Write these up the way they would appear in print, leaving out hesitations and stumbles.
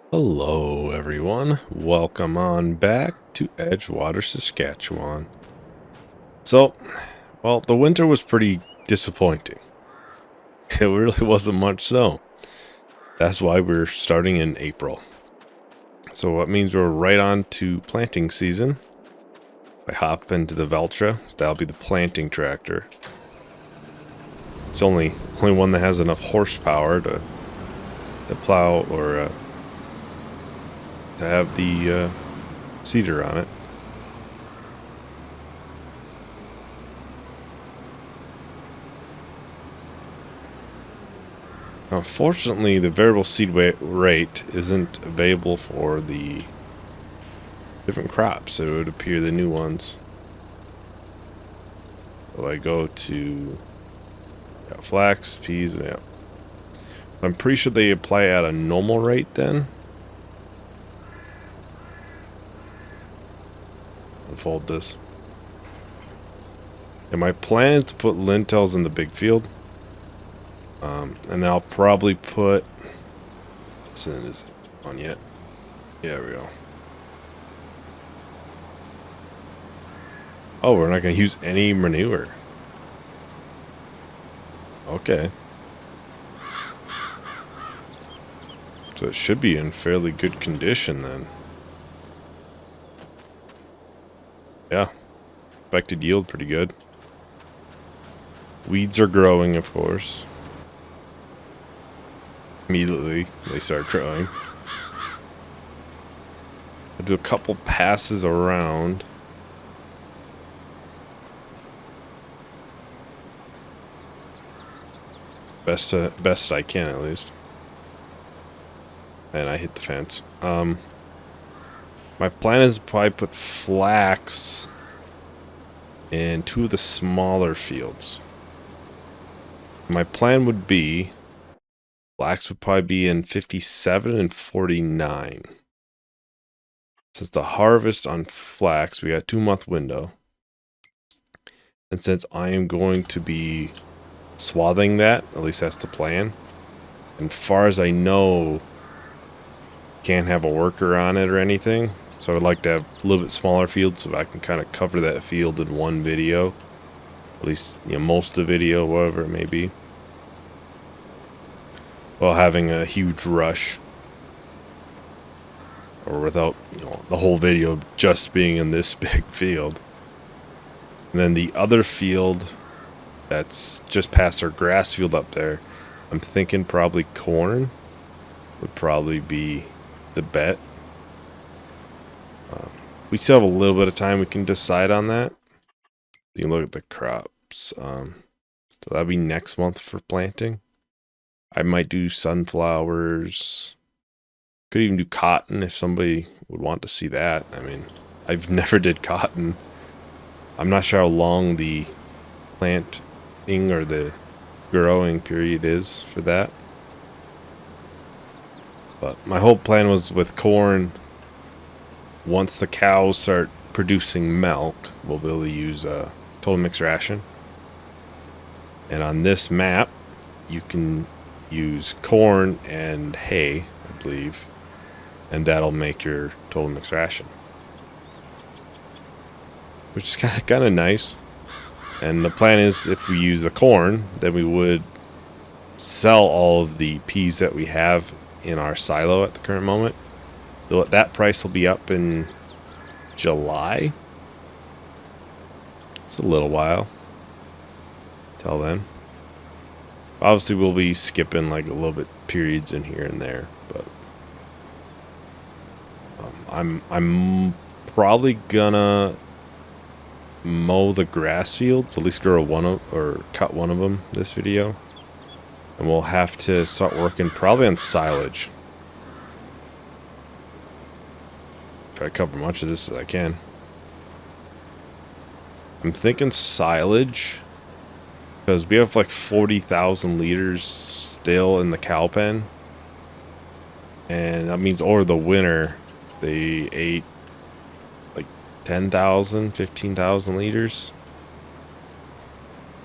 Hello everyone, welcome on back to Edgewater, Saskatchewan. So, well, the winter was pretty disappointing. It really wasn't much snow. That's why we're starting in April. So what means we're right on to planting season. I hop into the Veltra, that'll be the planting tractor. It's the only one that has enough horsepower to plow or to have the seeder on it. Unfortunately, the variable seed rate isn't available for the different crops. It would appear the new ones. So I go to flax, peas, and I'm pretty sure they apply at a normal rate then. Unfold this. And my plan is to put lentils in the big field. And I'll probably put... Is it on yet? Yeah, there we go. Oh, we're not going to use any manure. Okay. So it should be in fairly good condition then. Yeah. Expected yield pretty good. Weeds are growing, of course. Immediately, they start growing. I'll do a couple passes around. Best I can, at least. And I hit the fence. My plan is to probably put flax in two of the smaller fields. My plan would be flax would probably be in 57 and 49. Since the harvest on flax, we got a 2-month window. And since I am going to be swathing that, at least that's the plan. And far as I know, can't have a worker on it or anything. So I'd like to have a little bit smaller field so I can kind of cover that field in one video. At least, most of the video, whatever it may be. While having a huge rush. Or without, the whole video just being in this big field. And then the other field that's just past our grass field up there, I'm thinking probably corn would probably be the bet. We still have a little bit of time we can decide on that. You can look at the crops. So that'll be next month for planting. I might do sunflowers. Could even do cotton if somebody would want to see that. I mean, I've never did cotton. I'm not sure how long the planting or the growing period is for that. But my whole plan was with corn, once the cows start producing milk, we'll be able to use a total mixed ration. And on this map, you can use corn and hay, I believe, and that'll make your total mixed ration. Which is kind of nice. And the plan is if we use the corn, then we would sell all of the peas that we have in our silo at the current moment. Though that price will be up in July. It's a little while till then. Obviously, we'll be skipping like a little bit periods in here and there, but I'm probably gonna mow the grass fields, at least grow or cut one of them this video, and we'll have to start working probably on silage. Try to cover much of this as I can. I'm thinking silage because we have like 40,000 liters still in the cow pen, and that means over the winter they ate like 10,000, 15,000 liters.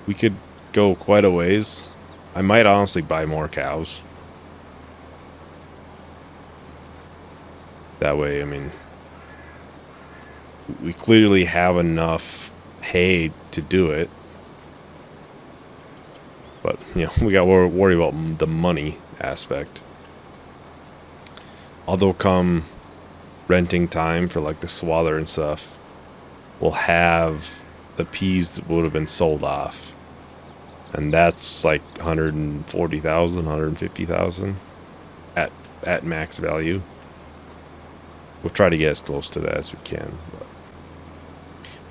We could go quite a ways. I might honestly buy more cows. That way, I mean, we clearly have enough hay to do it. But, you know, we got to worry about the money aspect. Although come renting time for like the swather and stuff, we'll have the peas that would have been sold off. And that's like 140,000, 150,000 at max value. We'll try to get as close to that as we can. But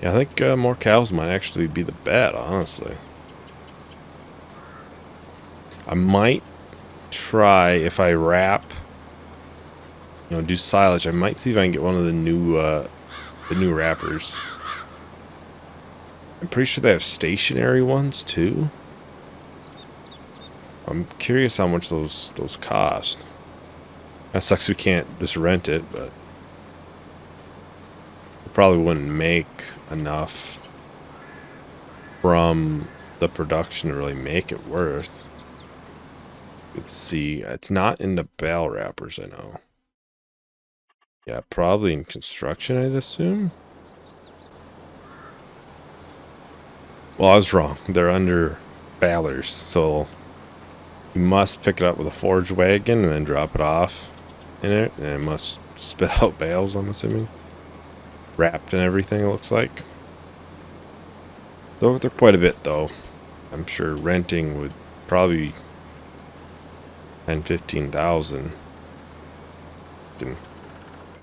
yeah, I think more cows might actually be the bet, honestly. I might try, if I wrap, you know, do silage, I might see if I can get one of the new wrappers. I'm pretty sure they have stationary ones too. I'm curious how much those cost. That sucks we can't just rent it, but we probably wouldn't make enough from the production to really make it worth. Let's see. It's not in the bale wrappers, I know. Yeah, probably in construction, I'd assume. Well, I was wrong. They're under balers, so you must pick it up with a forage wagon and then drop it off in it, and it must spit out bales, I'm assuming. Wrapped and everything, it looks like. They're quite a bit, though. I'm sure renting would probably 10, 15,000. Can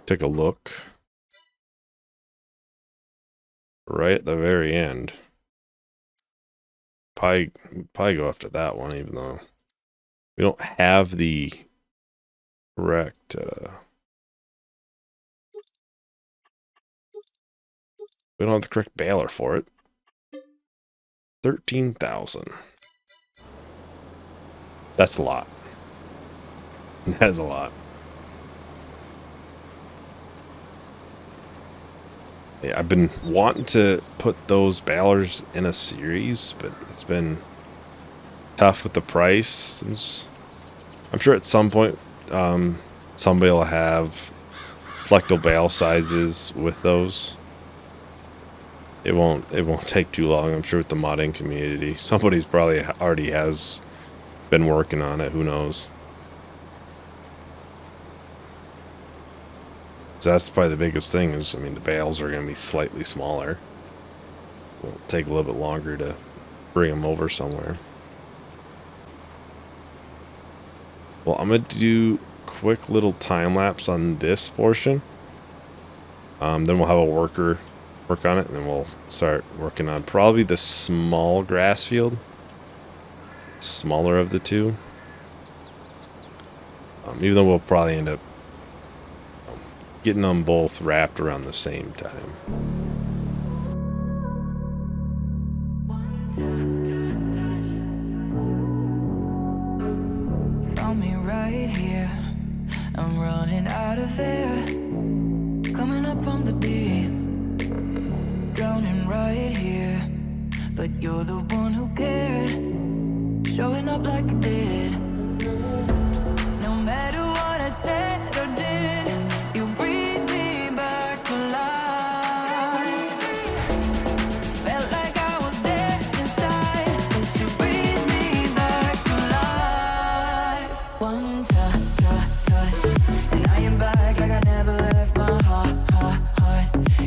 take a look. Right at the very end. Probably go after that one, even though we don't have the correct we don't have the correct baler for it. 13,000. That's a lot. That is a lot. Yeah, I've been wanting to put those balers in a series, but it's been tough with the price. I'm sure at some point somebody will have selectable bale sizes with those. It won't take too long, I'm sure, with the modding community. Somebody's probably already has been working on it, who knows. So that's probably the biggest thing is, I mean, the bales are going to be slightly smaller. It'll take a little bit longer to bring them over somewhere. Well, I'm going to do a quick little time lapse on this portion. Then we'll have a worker work on it, and then we'll start working on probably the small grass field. Smaller of the two. Even though we'll probably end up getting them both wrapped around the same time. Found me right here. I'm running out of air. Coming up from the deep. Drowning right here. But you're the one who cared. Showing up like you did. No matter what I said or did, you breathe me back to life. Felt like I was dead inside, but you breathe me back to life. One touch, and I am back like I never left. My heart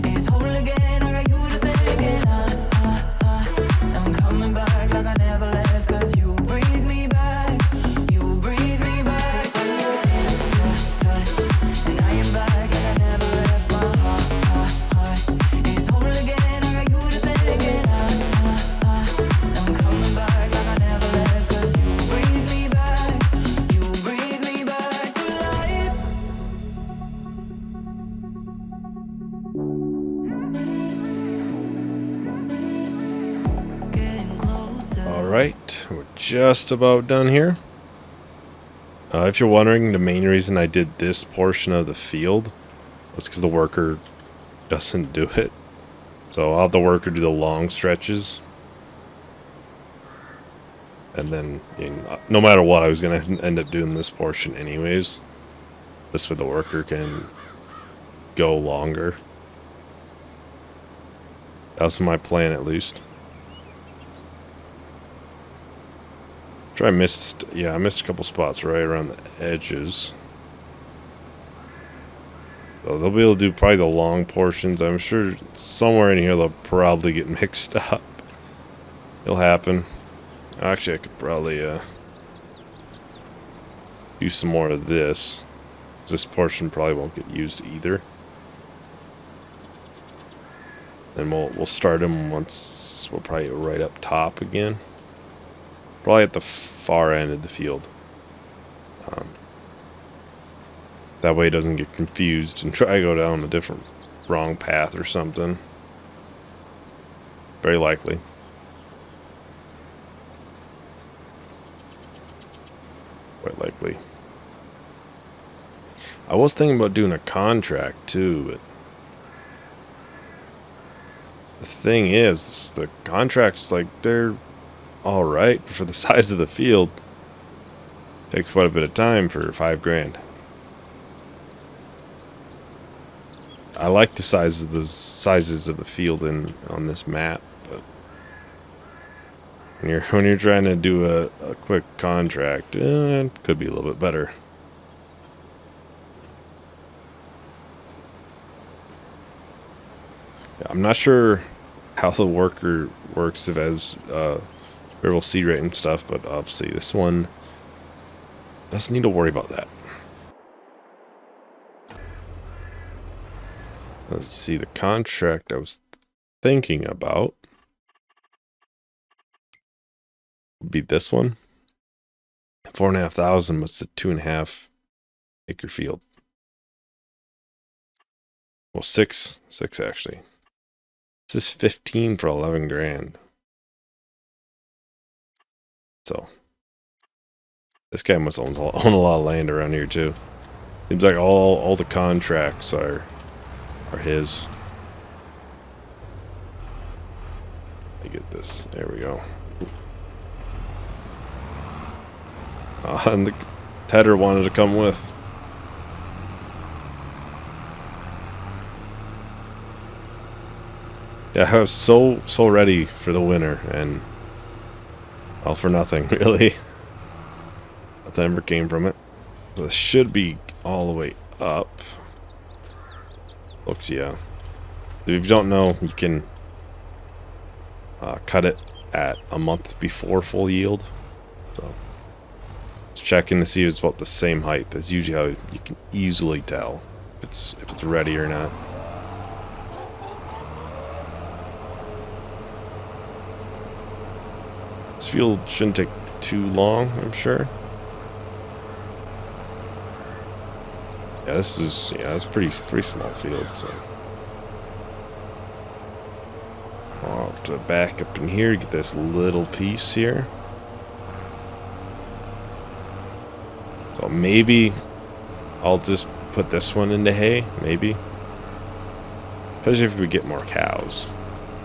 is whole again. I got you to thank, and I'm coming back like I never left. 'Cause you breathe me back, you breathe me back to life. And I am back like I never left. My heart is whole again. I got you to thank, and I'm coming back like I never left. 'Cause you breathe me back to life. Getting closer. Alright, we're just about done here. If you're wondering, the main reason I did this portion of the field was because the worker doesn't do it. So I'll have the worker do the long stretches. And then, you know, no matter what, I was going to end up doing this portion anyways. This way the worker can go longer. That was my plan, at least. I missed a couple spots right around the edges. So they'll be able to do probably the long portions. I'm sure somewhere in here they'll probably get mixed up. It'll happen. Actually, I could probably do some more of this. This portion probably won't get used either. Then we'll start them once we're probably right up top again. Probably at the far end of the field. That way it doesn't get confused and try to go down a different wrong path or something. Very likely. Quite likely. I was thinking about doing a contract too, but the thing is, the contracts, like, they're alright for the size of the field. Takes quite a bit of time for $5,000. I like the sizes of the field on this map, but when you're trying to do a quick contract, it could be a little bit better. I'm not sure how the worker works if it has variable seed rate and stuff, but obviously this one doesn't need to worry about that. Let's see, the contract I was thinking about would be this one. 4,500 was a 2.5 acre field. Well, six actually. This is 15 for $11,000. So this guy must own a lot of land around here too. Seems like all the contracts are his. I get this. There we go. And the Tedder wanted to come with. Yeah, I was so ready for the winter, and all for nothing, really. Nothing ever came from it. So this should be all the way up. Looks, yeah. If you don't know, you can cut it at a month before full yield. So just checking to see if it's about the same height. That's usually how you can easily tell if it's ready or not. This field shouldn't take too long, I'm sure. Yeah, it's pretty small field, so I'll have to back up in here, get this little piece here. So maybe I'll just put this one into hay, maybe. Especially if we get more cows.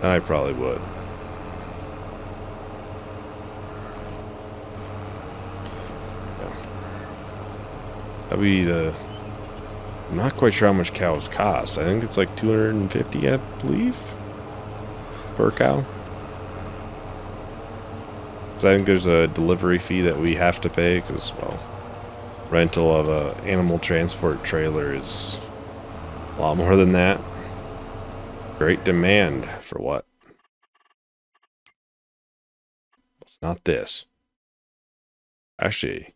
Then I probably would. Yeah. That'd be the... I'm not quite sure how much cows cost. I think it's like $250, I believe, per cow. Because I think there's a delivery fee that we have to pay because, well, rental of a animal transport trailer is a lot more than that. Great demand for what? It's not this. Actually,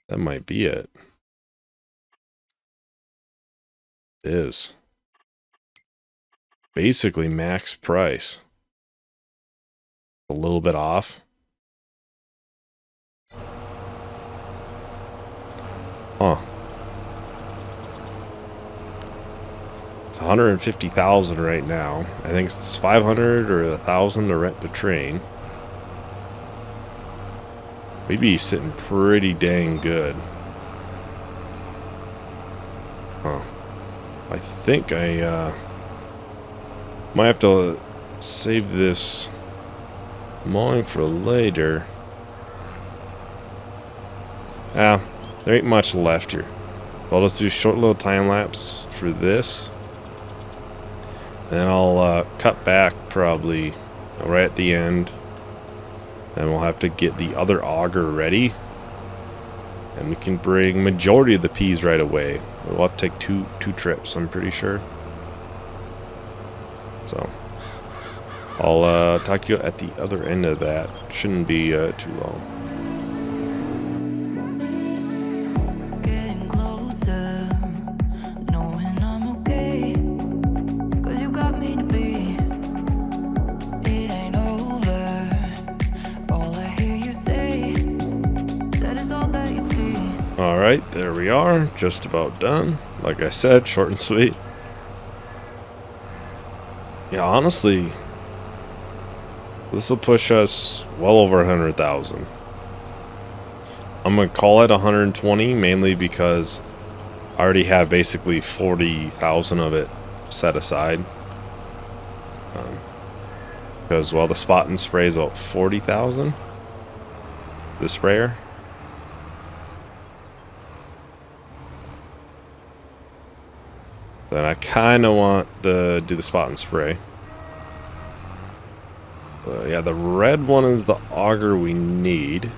that might be it. Is basically max price. A little bit off. Huh. It's 150,000 right now. I think it's 500 or 1,000 to rent the train. We'd be sitting pretty dang good. Huh. I think I might have to save this mowing for later. There ain't much left here. I'll just do a short little time lapse for this. Then I'll cut back probably right at the end. Then we'll have to get the other auger ready. And we can bring majority of the peas right away. We'll have to take two trips, I'm pretty sure. So I'll talk to you at the other end of that. Shouldn't be too long. Getting closer, knowing I'm okay, 'cause you got me to be. It ain't over, all I hear you say, said it's all that you see. Alright, there we are. Just about done. Like I said, short and sweet. Yeah, honestly, this will push us well over 100,000. I'm going to call it 120, mainly because I already have basically 40,000 of it set aside. Because, well, the spot and spray is about 40,000. The sprayer. Then I kind of want to do the spot and spray. Yeah, the red one is the auger we need.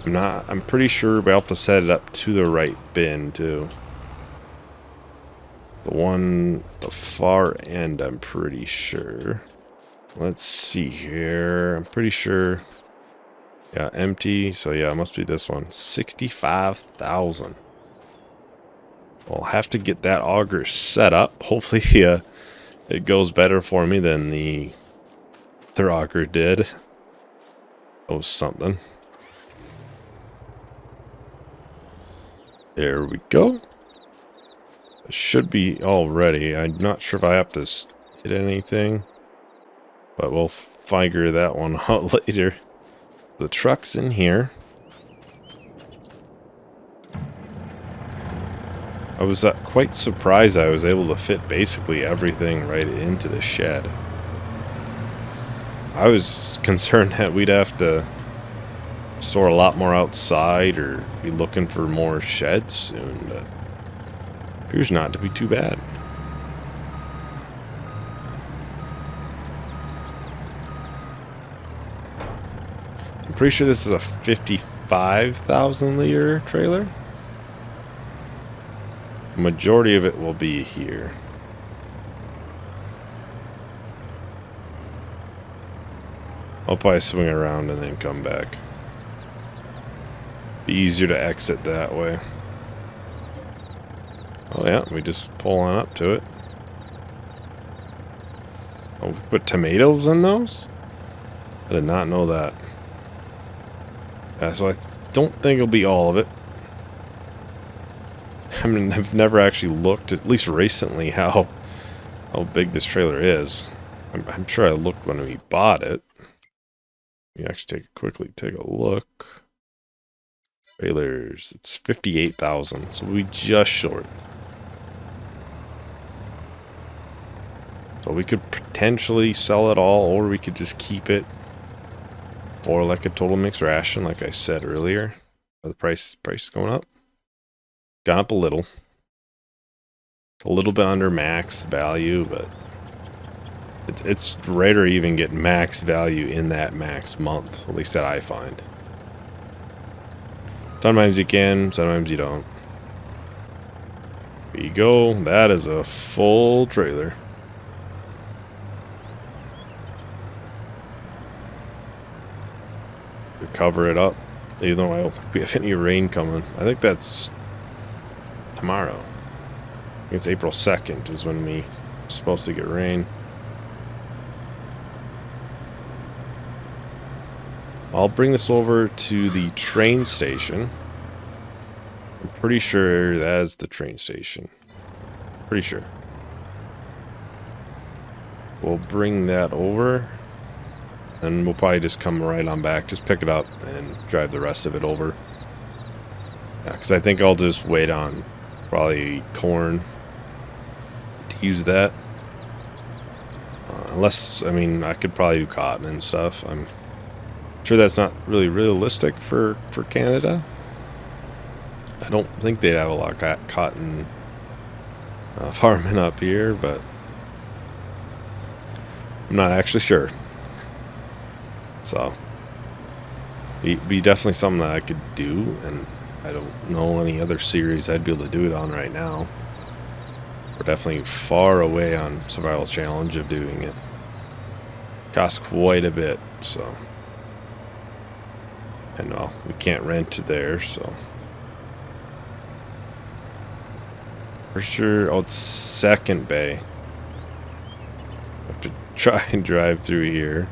I'm pretty sure we have to set it up to the right bin too. The one at the far end, I'm pretty sure. Let's see here. I'm pretty sure. Yeah, empty. So yeah, it must be this one. 65,000. I'll have to get that auger set up. Hopefully it goes better for me than the other auger did. That was something. There we go. It should be all ready. I'm not sure if I have to hit anything, but we'll figure that one out later. The truck's in here. I was quite surprised I was able to fit basically everything right into the shed. I was concerned that we'd have to store a lot more outside or be looking for more sheds soon, but appears not to be too bad. I'm pretty sure this is a 55,000 liter trailer. Majority of it will be here. I'll probably swing around and then come back. Be easier to exit that way. Oh yeah, we just pull on up to it. Oh, we put tomatoes in those? I did not know that. Yeah, so I don't think it'll be all of it. I mean, I've never actually looked, at least recently, how big this trailer is. I'm sure I looked when we bought it. We actually quickly take a look. Trailers, it's 58,000, so we just short. So we could potentially sell it all, or we could just keep it for like a total mixed ration, like I said earlier. The price is going up. Gone up a little. A little bit under max value, but it's rare to even get max value in that max month. At least that I find. Sometimes you can, sometimes you don't. There you go. That is a full trailer. To cover it up, even though I don't think we have any rain coming. I think that's tomorrow. I think it's April 2nd is when we're supposed to get rain. I'll bring this over to the train station. I'm pretty sure that is the train station. Pretty sure. We'll bring that over. And we'll probably just come right on back. Just pick it up and drive the rest of it over. Because I think I'll just wait on probably corn to use that. Unless, I mean, I could probably do cotton and stuff. I'm sure that's not really realistic for Canada. I don't think they'd have a lot of cotton farming up here, but I'm not actually sure. So, be definitely something that I could do, and I don't know any other series I'd be able to do it on right now. We're definitely far away on Survival Challenge of doing it. Costs quite a bit, so. And well, we can't rent there, so. For sure, oh, it's Second Bay. I have to try and drive through here.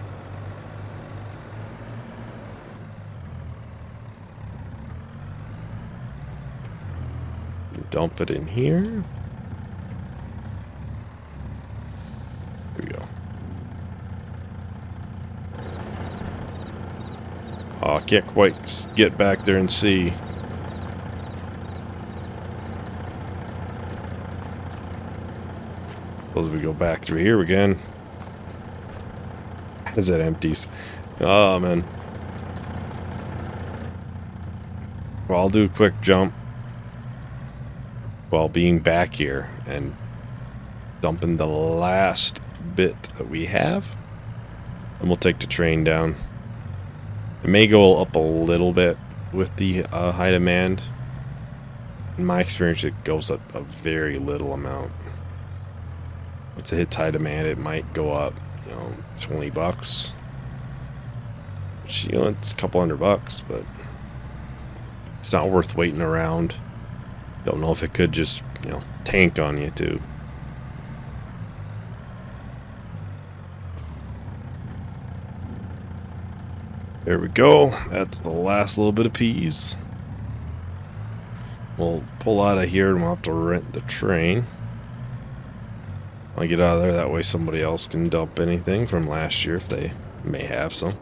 Dump it in here. Here we go. Oh, I can't quite get back there and see. Suppose we go back through here again. As it empties. Oh, man. Well, I'll do a quick jump while being back here and dumping the last bit that we have. And we'll take the train down. It may go up a little bit with the high demand. In my experience, it goes up a very little amount. Once it hits high demand, it might go up, you know, $20. Which, you know, it's a couple $100, but it's not worth waiting around. Don't know if it could just, you know, tank on you too. There we go. That's the last little bit of peas. We'll pull out of here and we'll have to rent the train. I'll get out of there, that way somebody else can dump anything from last year if they may have some.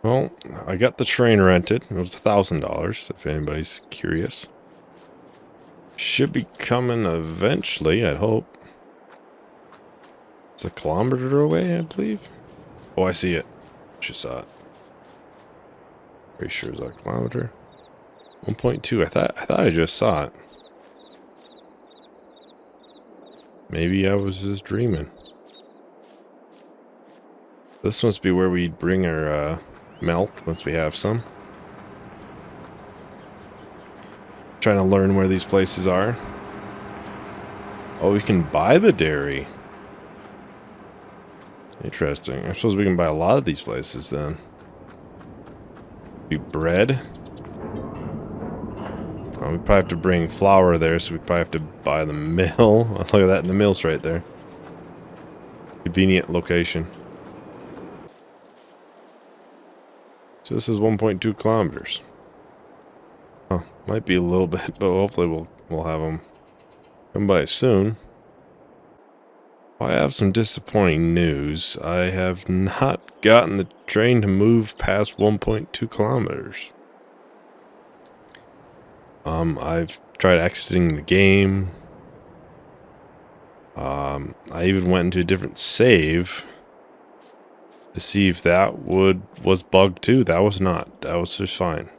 Well, I got the train rented. It was $1,000, if anybody's curious. Should be coming eventually, I'd hope. It's a kilometer away, I believe. Oh, I see it. Just saw it. Pretty sure it's a kilometer. 1.2. I thought I just saw it. Maybe I was just dreaming. This must be where we bring our milk once we have some. Trying to learn where these places are. Oh, we can buy the dairy. Interesting. I suppose we can buy a lot of these places then. Be bread. We probably have to bring flour there, so we probably have to buy the mill. Look at that, the mill's right there. Convenient location. So this is 1.2 kilometers. Oh, might be a little bit, but hopefully we'll have them come by soon. I have some disappointing news. I have not gotten the train to move past 1.2 kilometers. I've tried exiting the game. I even went into a different save to see if that was bugged too. That was not. That was just fine.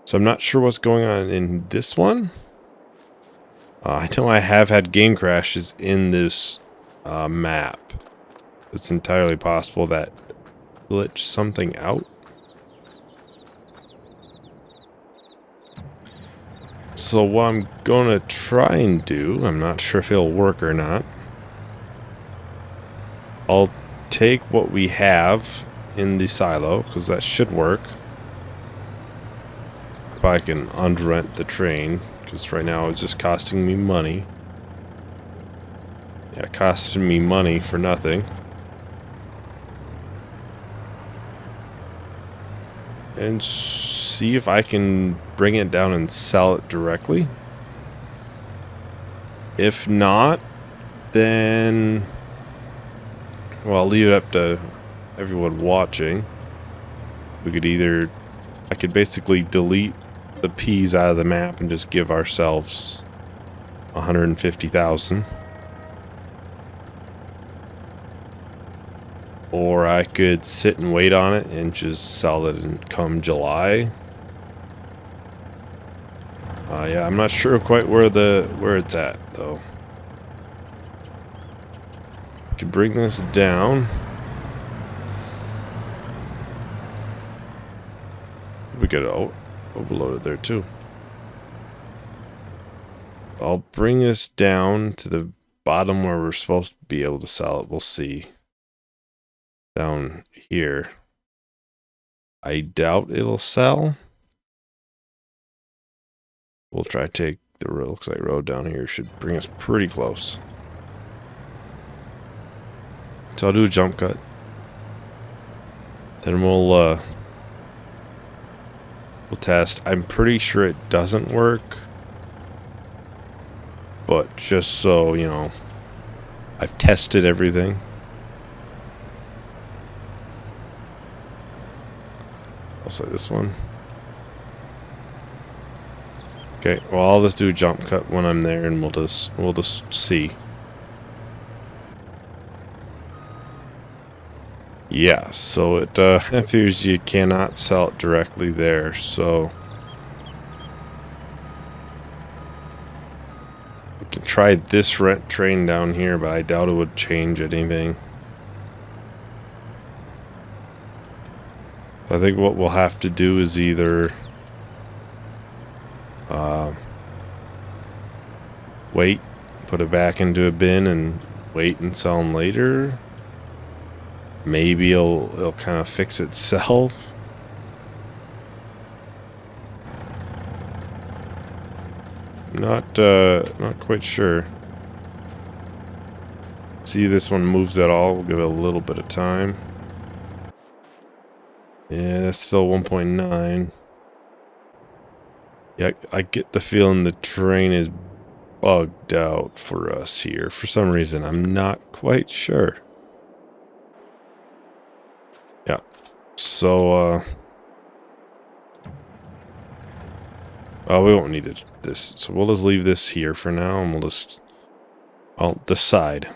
So I'm not sure what's going on in this one. I know I have had game crashes in this map. It's entirely possible that glitched something out. So what I'm going to try and do, I'm not sure if it'll work or not. I'll take what we have in the silo, because that should work. If I can unrent the train, because right now it's just costing me money. Yeah, costing me money for nothing. And see if I can bring it down and sell it directly. If not, then, well, I'll leave it up to everyone watching. We could either, I could basically delete the peas out of the map and just give ourselves 150,000. or I could sit and wait on it and just sell it and come July. Yeah, I'm not sure quite where it's at though. I could bring this down. We could overload it there too. I'll bring this down to the bottom where we're supposed to be able to sell it. We'll see. Down here. I doubt it'll sell. We'll try to take the road. Looks like road down here should bring us pretty close. So I'll do a jump cut. Then we'll test. I'm pretty sure it doesn't work. But just so, you know, I've tested everything. I'll say this one. Okay, well I'll just do a jump cut when I'm there and we'll just see. Yeah, so it appears you cannot sell it directly there, so we can try this rent train down here, but I doubt it would change anything. I think what we'll have to do is either wait, put it back into a bin and wait and sell them later. Maybe it'll kind of fix itself. Not quite sure. See, this one moves at all. We'll give it a little bit of time. Yeah, that's still 1.9. Yeah, I get the feeling the train is bugged out for us here. For some reason, I'm not quite sure. Yeah, so, oh, we won't need this. So we'll just leave this here for now, and I'll decide.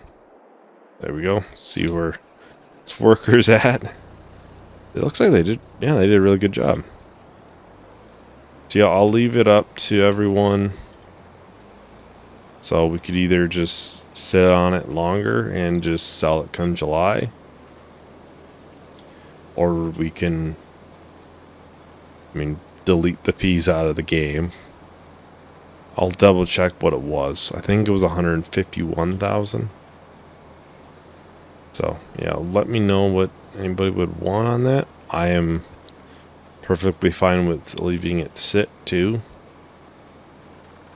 There we go. See where this worker's at. It looks like they did a really good job. So yeah, I'll leave it up to everyone. So we could either just sit on it longer and just sell it come July. Or we can, delete the P's out of the game. I'll double check what it was. I think it was 151,000. So yeah, let me know what anybody would want on that. I am perfectly fine with leaving it sit too.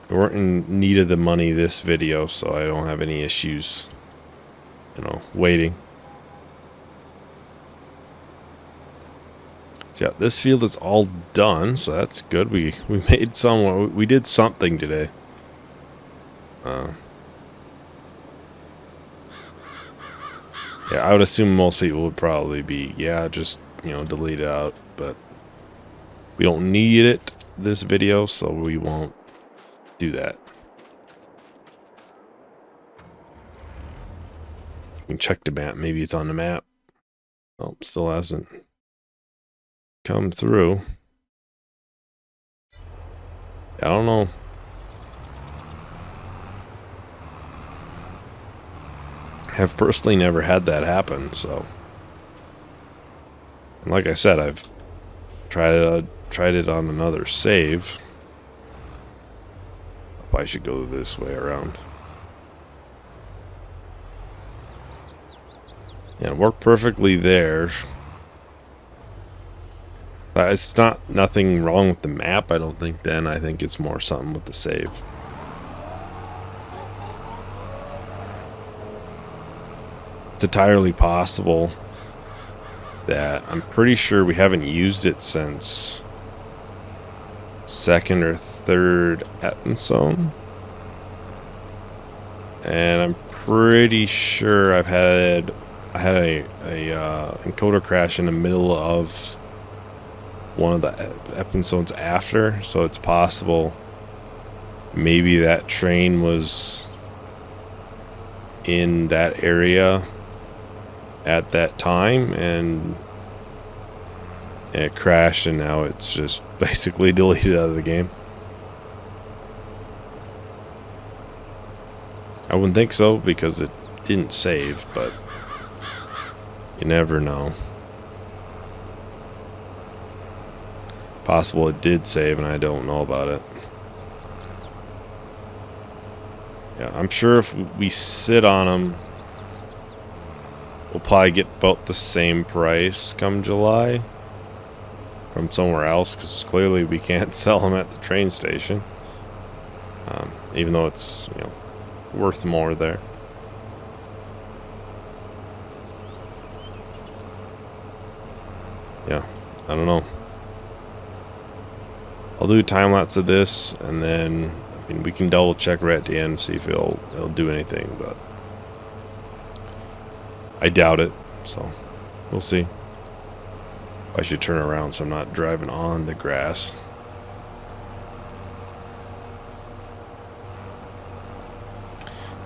We weren't in need of the money this video, so I don't have any issues, waiting. So yeah, this field is all done, so that's good. We made we did something today. Yeah, I would assume most people would probably be, just, delete it out, but we don't need it this video, so we won't do that. You can check the map. Maybe it's on the map. Oh, still hasn't come through. I don't know. Have personally never had that happen, so. And like I said, I've tried it on another save. I should go this way around. Yeah, it worked perfectly there. It's nothing wrong with the map, I don't think then. I think it's more something with the save. It's entirely possible that I'm pretty sure we haven't used it since second or third episode. And I'm pretty sure I had a encoder crash in the middle of one of the episodes after, so it's possible maybe that train was in that area at that time, and it crashed, and now it's just basically deleted out of the game. I wouldn't think so because it didn't save, but you never know. Possible it did save and I don't know about it. Yeah, I'm sure if we sit on them, we'll probably get about the same price come July from somewhere else, because clearly we can't sell them at the train station, even though it's, you know, worth more there. Yeah, I don't know. I'll do a time lapse of this, and then I mean we can double check right at the end, see if it'll do anything, but I doubt it. So we'll see. I should turn around so I'm not driving on the grass.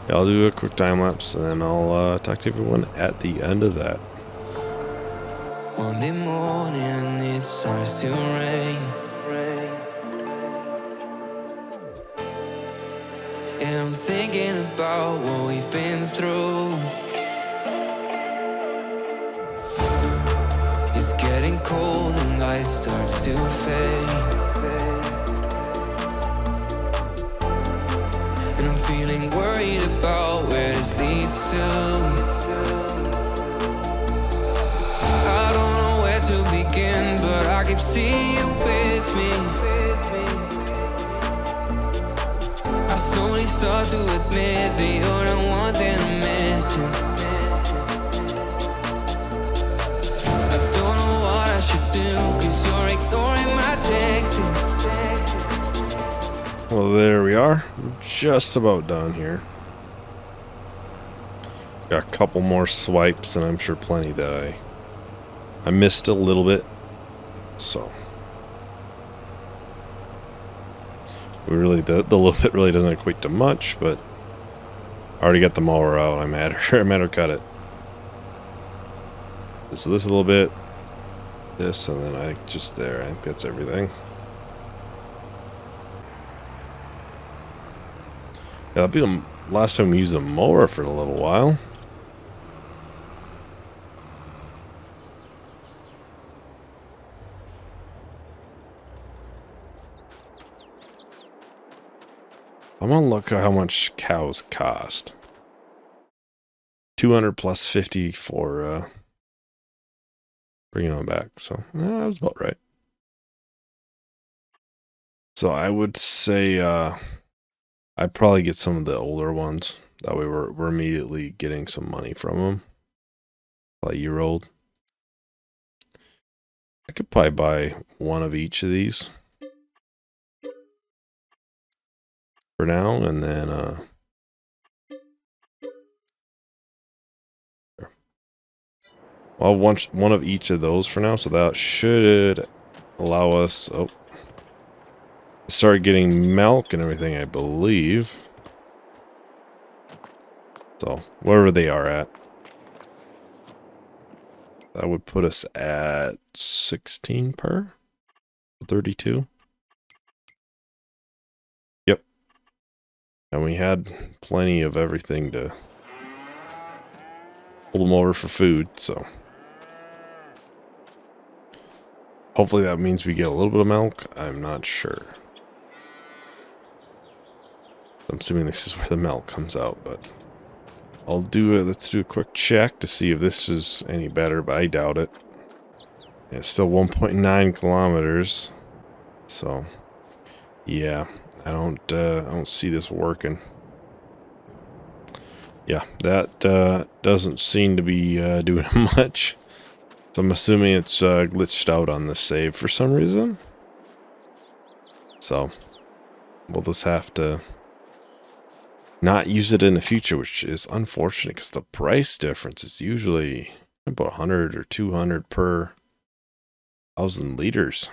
Yeah, I'll do a quick time lapse, and then I'll talk to everyone at the end of that. Monday morning, it starts to rain. And I'm thinking about what we've been through. It's getting cold and light starts to fade. And I'm feeling worried about where this leads to. I don't know where to begin, but I keep seeing you with me. I slowly start to admit that you're the one thing I'm missing. I don't know what I should do, 'cause you're ignoring my texting. Well, there we are. We're just about done here. Got a couple more swipes, and I'm sure plenty that I missed a little bit. So we really the little bit really doesn't equate to much, but I already got the mower out. I'm at her cut it. So this a little bit, this, and then I just there. I think that's everything. Yeah, that'll be the last time we used a mower for a little while. I'm gonna look at how much cows cost. 200 plus 50 for bringing them back. So that was about right. So I would say I'd probably get some of the older ones. That way we're immediately getting some money from them. Probably a year old. I could probably buy one of each of these for now, and then I'll want one of each of those for now, so that should allow us to start getting milk and everything, I believe. So wherever they are at, that would put us at 16 per 32. Yep. And we had plenty of everything to hold them over for food, so hopefully that means we get a little bit of milk. I'm not sure. I'm assuming this is where the milk comes out, but I'll do it. Let's do a quick check to see if this is any better, but I doubt it. It's still 1.9 kilometers. So yeah, I don't see this working. Yeah, that doesn't seem to be doing much. So I'm assuming it's glitched out on the save for some reason. So we'll just have to not use it in the future, which is unfortunate because the price difference is usually about 100 or 200 per 1,000 liters.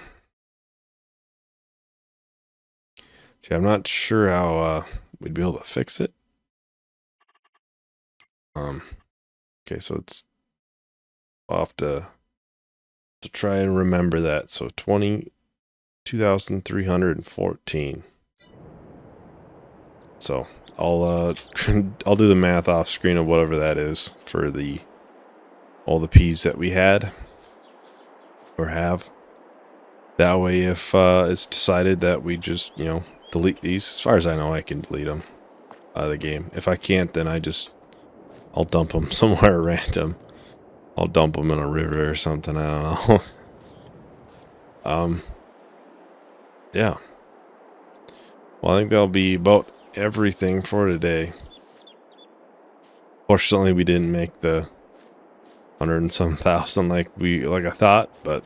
See, I'm not sure how we'd be able to fix it. Okay, so it's I'll have to try and remember that. So 2,314. So I'll I'll do the math off screen of whatever that is for all the P's that we had or have. That way, if it's decided that we just, delete these, as far as I know, I can delete them out of the game. If I can't, then I'll dump them somewhere random. I'll dump them in a river or something. I don't know. Yeah. Well, I think that'll be about everything for today. Fortunately, we didn't make the 100 and some thousand like I thought, but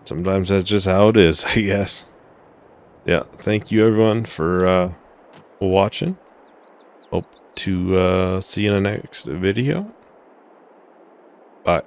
sometimes that's just how it is, I guess. Yeah, thank you everyone for watching. Hope to see you in the next video. Bye.